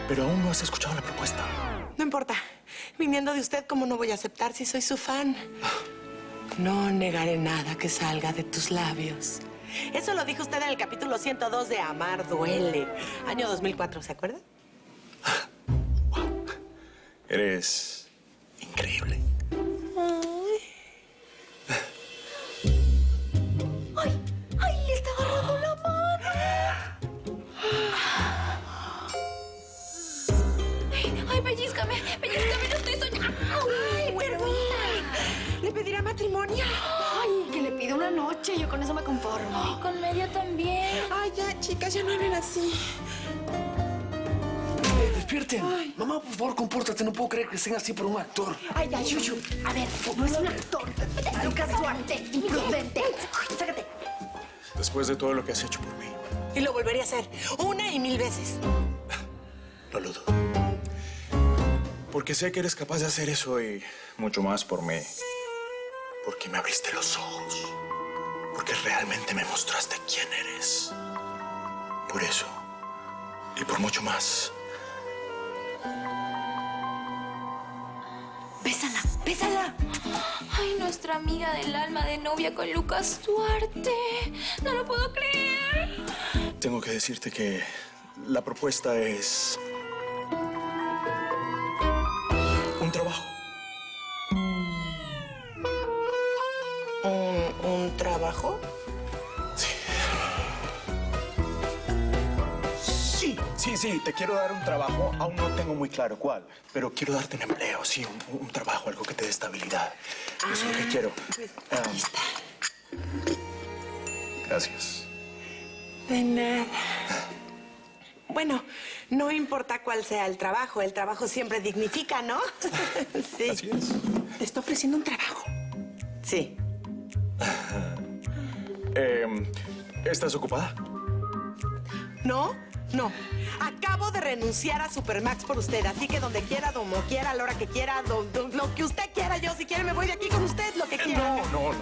Pero aún no has escuchado la propuesta. No importa. Viniendo de usted, ¿cómo no voy a aceptar si soy su fan? No negaré nada que salga de tus labios. Eso lo dijo usted en el capítulo 102 de Amar Duele. Año 2004, ¿se acuerda? Wow. Eres increíble. ¡Ay, le está agarrando la mano! ¡Ay, pellízcame, no estoy soñando! ¡Ay, perdón! ¿Le pedirá matrimonio? ¡Ay, que le pide una noche! Yo con eso me conformo. Ay, con media también. Ay, ya, chicas, ya no hablen así. ¡Despierten! Ay. Mamá, por favor, compórtate. No puedo creer que estén así por un actor. Ay, ya, Yuyu. A ver, no es un actor. Lucas Duarte, imprudente. Ay, sácate. Después de todo lo que has hecho por mí. Y lo volvería a hacer 1 y 1000 veces. No lo dudo. Porque sé que eres capaz de hacer eso y mucho más por mí. Porque me abriste los ojos. Porque realmente me mostraste quién eres. Por eso. Y por mucho más. Bésala, bésala. Ay, nuestra amiga del alma de novia con Lucas Duarte. No lo puedo creer. Tengo que decirte que la propuesta es... un trabajo. ¿Un trabajo? Sí, te quiero dar un trabajo. Aún no tengo muy claro cuál, pero quiero darte un empleo, sí, un trabajo, algo que te dé estabilidad. Eso es lo que quiero. Ahí está. Gracias. De nada. Bueno, no importa cuál sea el trabajo siempre dignifica, ¿no? Sí. Así es. Te está ofreciendo un trabajo. Sí. ¿Estás ocupada? ¿No? No. Acabo de renunciar a Supermax por usted, así que donde quiera, como quiera, a la hora que quiera, lo que usted quiera, yo si quiere me voy de aquí con usted, lo que quiera. No.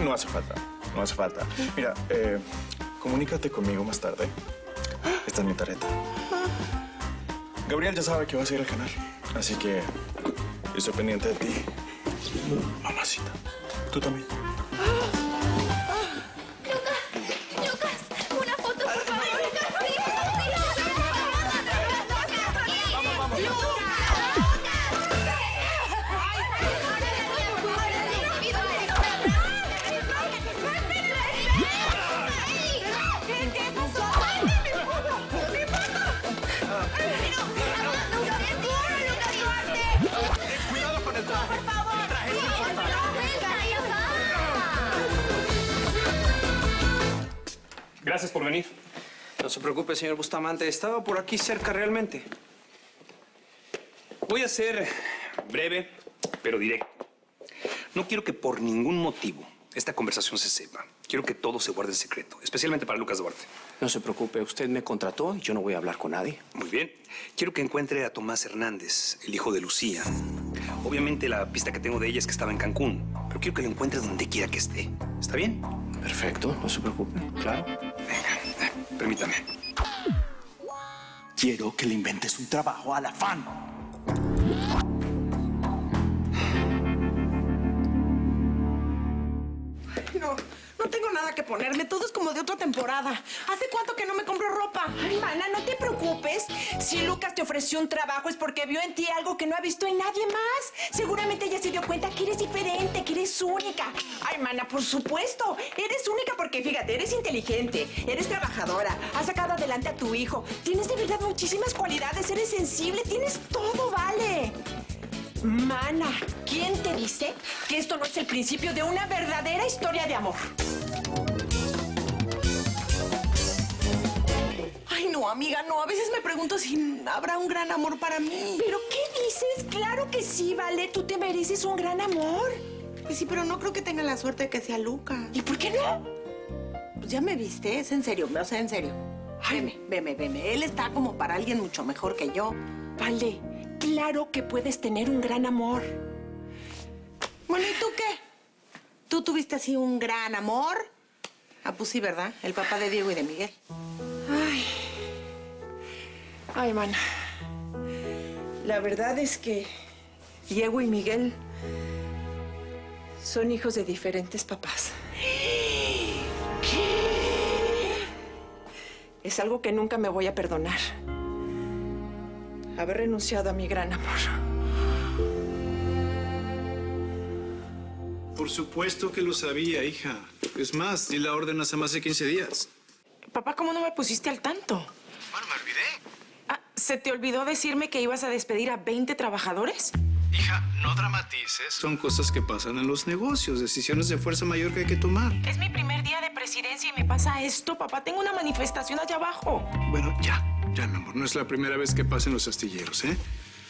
No hace falta. No hace falta. Mira, comunícate conmigo más tarde. Esta es mi tarjeta. Gabriel ya sabe que vas a ir al canal, así que estoy pendiente de ti. Mamacita. Tú también. Lucas, una foto, por favor. Gracias por venir. No se preocupe, señor Bustamante. Estaba por aquí cerca realmente. Voy a ser breve, pero directo. No quiero que por ningún motivo esta conversación se sepa. Quiero que todo se guarde en secreto, especialmente para Lucas Duarte. No se preocupe, usted me contrató y yo no voy a hablar con nadie. Muy bien. Quiero que encuentre a Tomás Hernández, el hijo de Lucía. Obviamente la pista que tengo de ella es que estaba en Cancún, pero quiero que lo encuentre donde quiera que esté. ¿Está bien? Perfecto, no se preocupe, claro. Venga, permítame. Quiero que le inventes un trabajo a la fan. No tengo nada que ponerme. Todo es como de otra temporada. ¿Hace cuánto que no me compro ropa? Ay, mana, no te preocupes. Si Lucas te ofreció un trabajo es porque vio en ti algo que no ha visto en nadie más. Seguramente ella se dio cuenta que eres diferente, que eres única. Ay, mana, por supuesto. Eres única porque, fíjate, eres inteligente, eres trabajadora, has sacado adelante a tu hijo. Tienes de verdad muchísimas cualidades, eres sensible, tienes todo, vale. Mana, ¿quién te dice que esto no es el principio de una verdadera historia de amor? Ay, no, amiga, no. A veces me pregunto si habrá un gran amor para mí. ¿Pero qué dices? Claro que sí, vale. Tú te mereces un gran amor. Pues sí, pero no creo que tenga la suerte de que sea Lucas. ¿Y por qué no? Pues ya me viste, es en serio, o sea, en serio. Ay. Veme. Él está como para alguien mucho mejor que yo. Vale, claro que puedes tener un gran amor. Bueno, ¿y tú qué? ¿Tú tuviste así un gran amor? Ah, pues sí, ¿verdad? El papá de Diego y de Miguel. Ay. Ay, mana. La verdad es que Diego y Miguel son hijos de diferentes papás. ¿Qué? Es algo que nunca me voy a perdonar. Haber renunciado a mi gran amor. Por supuesto que lo sabía, hija. Es más, di la orden hace más de 15 días. Papá, ¿cómo no me pusiste al tanto? Bueno, me olvidé. Ah, ¿se te olvidó decirme que ibas a despedir a 20 trabajadores? Hija, no dramatices. Son cosas que pasan en los negocios, decisiones de fuerza mayor que hay que tomar. Es mi primer día de presidencia y me pasa esto, papá. Tengo una manifestación allá abajo. Bueno, ya, mi amor. No es la primera vez que pasen los astilleros, ¿eh?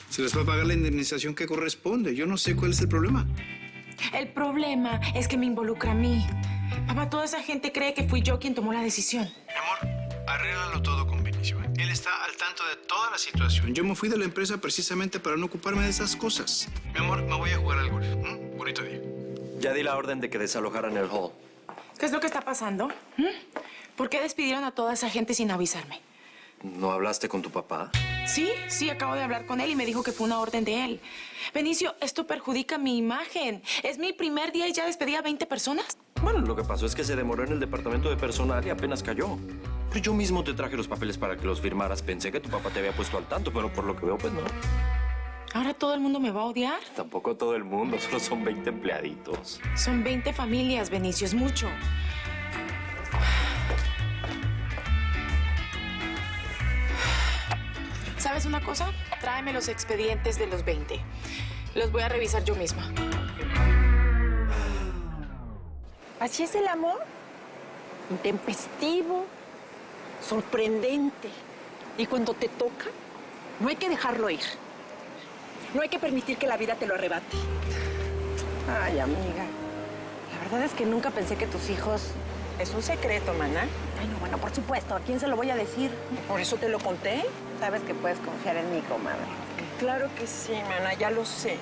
Se les va a pagar la indemnización que corresponde. Yo no sé cuál es el problema. El problema es que me involucra a mí. Papá, toda esa gente cree que fui yo quien tomó la decisión. Mi amor, arréglalo todo con Benicio. Él está al tanto de toda la situación. Yo me fui de la empresa precisamente para no ocuparme de esas cosas. Mi amor, me voy a jugar al golf. Bonito día. Ya di la orden de que desalojaran el hall. ¿Qué es lo que está pasando? ¿Por qué despidieron a toda esa gente sin avisarme? ¿No hablaste con tu papá? Sí, acabo de hablar con él y me dijo que fue una orden de él. Benicio, esto perjudica mi imagen. Es mi primer día y ya despedí a 20 personas. Bueno, lo que pasó es que se demoró en el departamento de personal y apenas cayó. Pero yo mismo te traje los papeles para que los firmaras. Pensé que tu papá te había puesto al tanto, pero por lo que veo, pues no. ¿Ahora todo el mundo me va a odiar? Tampoco todo el mundo, solo son 20 empleaditos. Son 20 familias, Benicio, es mucho. ¿Sabes una cosa? Tráeme los expedientes de los 20. Los voy a revisar yo misma. Así es el amor. Intempestivo, sorprendente. Y cuando te toca, no hay que dejarlo ir. No hay que permitir que la vida te lo arrebate. Ay, amiga. La verdad es que nunca pensé que tus hijos... Es un secreto, maná. Ay, no, bueno, por supuesto. ¿A quién se lo voy a decir? Por eso te lo conté. Sabes que puedes confiar en mí, comadre. Claro que sí, mana, ya lo sé.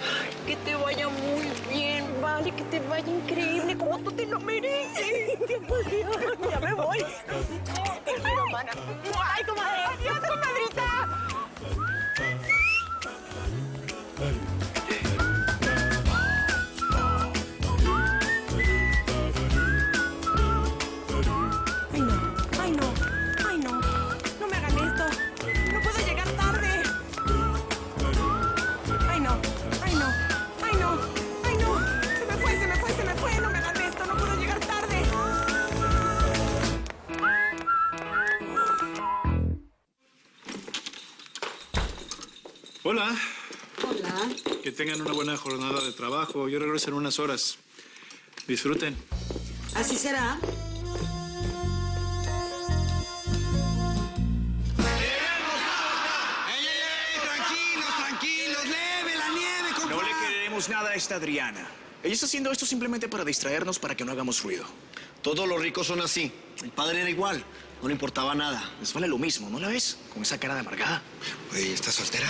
Ay, que te vaya muy bien, vale, que te vaya increíble, como tú te lo mereces. ¡Qué emoción! ¡Ya me voy! Te quiero, mana. ¡Ay, comadre! ¡Adiós, comadrita! No me hagan esto. No puedo llegar tarde. Ay, no. Se me fue. No me hagan esto. No puedo llegar tarde. Hola. Hola. Que tengan una buena jornada de trabajo. Yo regreso en unas horas. Disfruten. Así será. Tranquilos, leve la nieve, compa. No le queremos nada a esta Adriana. Ella está haciendo esto simplemente para distraernos, para que no hagamos ruido. Todos los ricos son así. El padre era igual. No le importaba nada. Les vale lo mismo, ¿no la ves? Con esa cara de amargada. Oye, ¿estás soltera?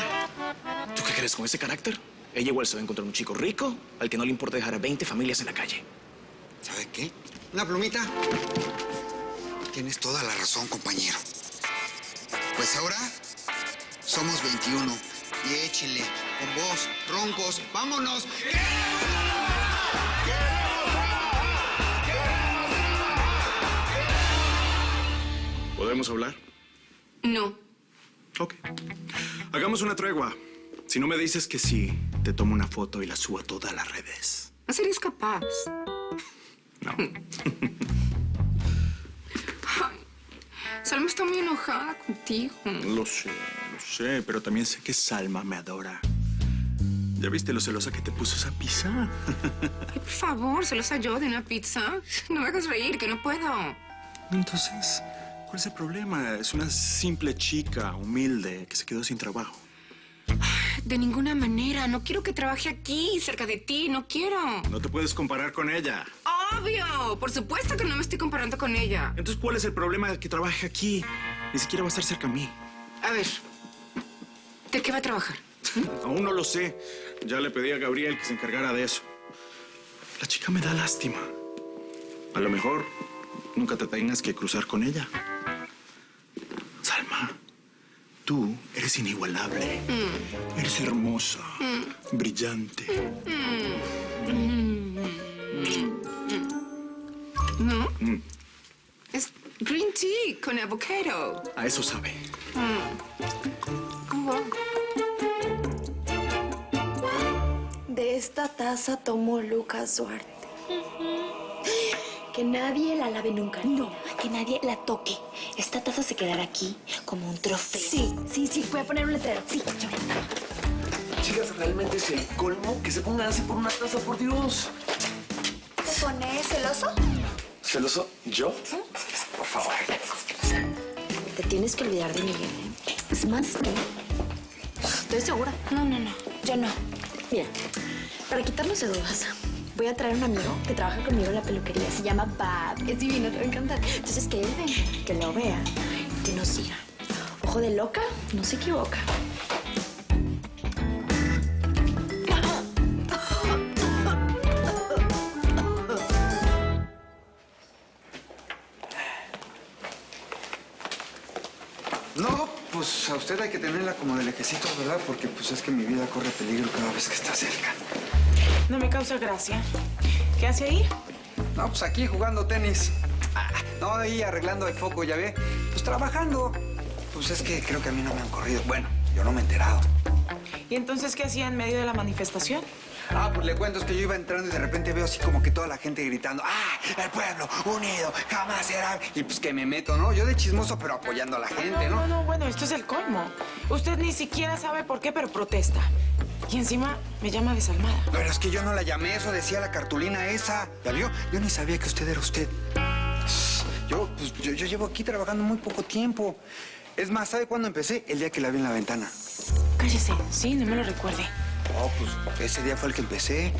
¿Tú qué crees con ese carácter? Ella igual se va a encontrar un chico rico al que no le importa dejar a 20 familias en la calle. ¿Sabe qué? ¿Una plumita? Tienes toda la razón, compañero. Pues ahora somos 21. Y échenle, con voz, roncos, ¡vámonos! ¿Podemos hablar? No. Ok. Hagamos una tregua. Si no me dices que sí, te tomo una foto y la subo a todas las redes. ¿No serías capaz? No. Ay, Salma está muy enojada contigo. Lo sé, pero también sé que Salma me adora. ¿Ya viste lo celosa que te puso esa pizza? Ay, por favor, celosa yo de una pizza. No me hagas reír, que no puedo. Entonces, ¿cuál es el problema? Es una simple chica humilde que se quedó sin trabajo. De ninguna manera. No quiero que trabaje aquí, cerca de ti. No quiero. No te puedes comparar con ella. ¡Obvio! Por supuesto que no me estoy comparando con ella. Entonces, ¿cuál es el problema de que trabaje aquí? Ni siquiera va a estar cerca a mí. A ver, ¿de qué va a trabajar? Aún no lo sé. Ya le pedí a Gabriel que se encargara de eso. La chica me da lástima. A lo mejor nunca te tengas que cruzar con ella. Salma, tú eres inigualable. Eres hermosa, brillante. No. Es green tea con avocado. A eso sabe. De esta taza tomó Lucas Duarte. Que nadie la lave nunca. No, que nadie la toque. Esta taza se quedará aquí como un trofeo. Sí, voy a poner un letrero. Sí, Chicas, realmente es el colmo que se pongan así por una taza, por Dios. ¿Se pone celoso? ¿Celoso? ¿Yo? Por favor. Te tienes que olvidar de Miguel, ¿eh? Es más, estoy segura. No, yo no. Mira, para quitarnos de dudas, voy a traer a un amigo que trabaja conmigo en la peluquería. Se llama Bab. Es divino, te va a encantar. Entonces, que él venga, que lo vea, que nos diga. Ojo de loca, no se equivoca. No, pues a usted hay que tenerla como de lejecitos, ¿verdad? Porque pues es que mi vida corre peligro cada vez que está cerca. No me causa gracia. ¿Qué hace ahí? No, pues aquí jugando tenis. No, ahí arreglando el foco, ¿ya ve? Pues trabajando. Pues es que creo que a mí no me han corrido. Bueno, yo no me he enterado. ¿Y entonces qué hacía en medio de la manifestación? Pues le cuento, es que yo iba entrando y de repente veo así como que toda la gente gritando, el pueblo unido jamás será. Y pues que me meto, ¿no? Yo de chismoso, pero apoyando a la gente, ¿no? No, bueno, esto es el colmo. Usted ni siquiera sabe por qué, pero protesta. Y encima me llama desalmada. Pero es que yo no la llamé, eso decía la cartulina esa. ¿La vio? Yo ni sabía que usted era usted. Yo llevo aquí trabajando muy poco tiempo. Es más, ¿sabe cuándo empecé? El día que la vi en la ventana. Cállese, sí, no me lo recuerde. Pues ese día fue el que empecé.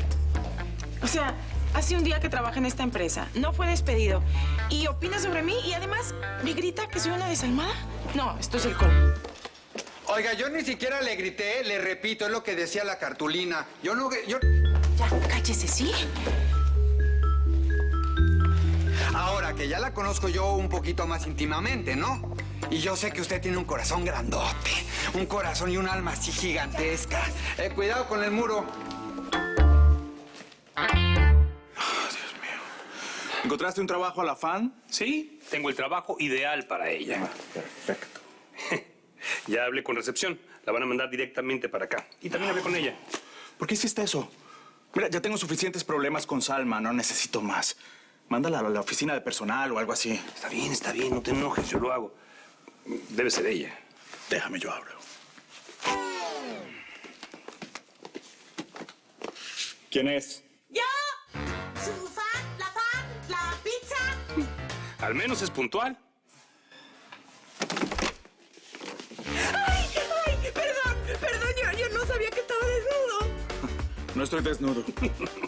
O sea, hace un día que trabaja en esta empresa, no fue despedido y opina sobre mí y además me grita que soy una desalmada. No, esto es el colmo. Oiga, yo ni siquiera le grité, le repito, es lo que decía la cartulina. Ya, cállese, ¿sí? Ahora que ya la conozco yo un poquito más íntimamente, ¿no? Y yo sé que usted tiene un corazón grandote, un corazón y un alma así gigantesca. Cuidado con el muro. Dios mío. ¿Encontraste un trabajo a la fan? Sí, tengo el trabajo ideal para ella. Perfecto. Ya hablé con recepción. La van a mandar directamente para acá. Y también hablé con ella. ¿Por qué hiciste eso? Mira, ya tengo suficientes problemas con Salma, no necesito más. Mándala a la oficina de personal o algo así. Está bien, no te enojes, yo lo hago. Debe ser ella. Déjame, yo hablo. ¿Quién es? ¡Yo! ¡Su fan! ¡La pizza! Al menos es puntual. ¡Ay! Perdón, yo no sabía que estaba desnudo. No estoy desnudo.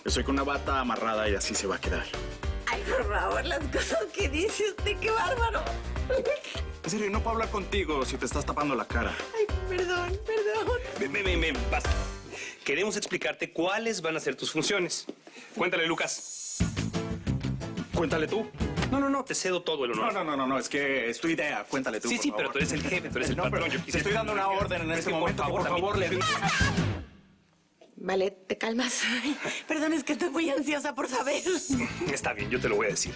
Estoy con una bata amarrada y así se va a quedar. Ay, por favor, las cosas que dice usted, qué bárbaro. En serio, no puedo hablar contigo si te estás tapando la cara. Ay, perdón. Ven, basta. Queremos explicarte cuáles van a ser tus funciones. Cuéntale, Lucas. Cuéntale tú. No, te cedo todo el honor. No, es que es tu idea. Cuéntale tú, Sí, por pero favor. tú eres el jefe, tú eres el patrón. Yo te estoy dando una orden en este momento. Por favor, le... Vale, ¿te calmas? Ay, perdón, es que estoy muy ansiosa por saber. Está bien, yo te lo voy a decir.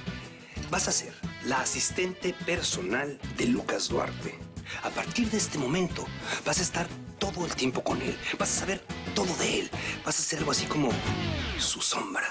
Vas a ser la asistente personal de Lucas Duarte. A partir de este momento, vas a estar todo el tiempo con él. Vas a saber todo de él. Vas a ser algo así como su sombra.